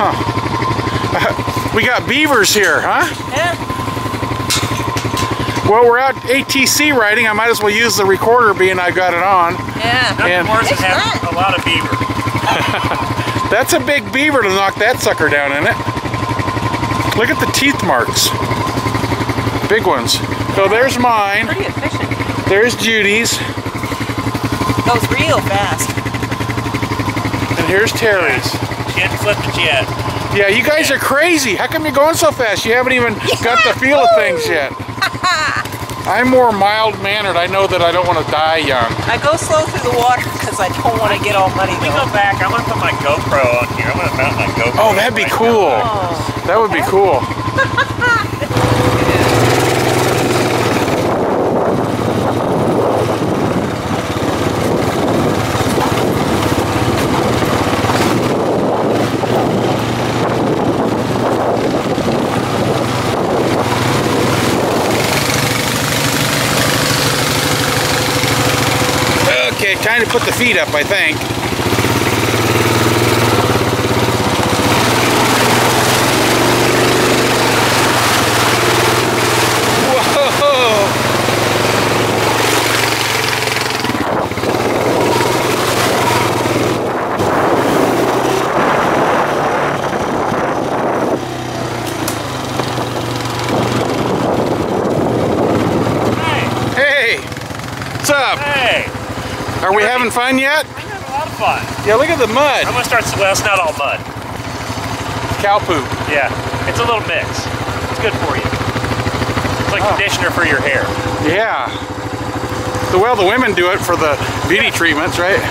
Huh. We got beavers here, huh? Yeah. Well, we're out ATC riding. I might as well use the recorder being I got it on. Yeah. Nothing worse than having a lot of beaver. That's a big beaver to knock that sucker down, isn't it? Look at the teeth marks. Big ones. So there's mine. Pretty efficient. There's Judy's. Goes real fast. And here's Terry's. She hadn't flipped it yet. Yeah, you guys are crazy. How come you're going so fast? You haven't even got the feel of things yet. I'm more mild-mannered. I know that I don't want to die young. I go slow through the water because I don't want to get all muddy. Let me go back. I'm going to put my GoPro on here. I'm going to mount my GoPro. Oh, that'd be cool. Oh. That would be cool. Okay, time to put the feet up, I think. What's up? Hey! Are we having fun yet? We're having a lot of fun. Yeah, look at the mud. I'm going to start, well, it's not all mud. Cow poop. Yeah, it's a little mix. It's good for you. It's like conditioner for your hair. Yeah. Well, the women do it for the beauty treatments, right?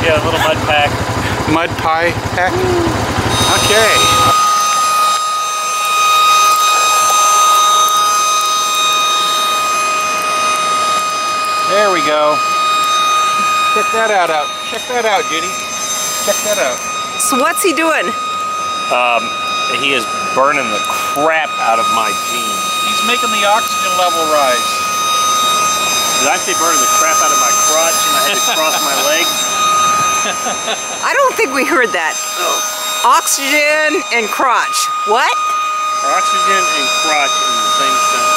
Yeah, a little mud pack. Mud pie pack. Okay. There we go. Check that out. Check that out, Judy. Check that out. So what's he doing? He is burning the crap out of my jeans. He's making the oxygen level rise. Did I say burning the crap out of my crotch and I had to cross my legs? I don't think we heard that. Oxygen and crotch. What? Oxygen and crotch in the same sentence.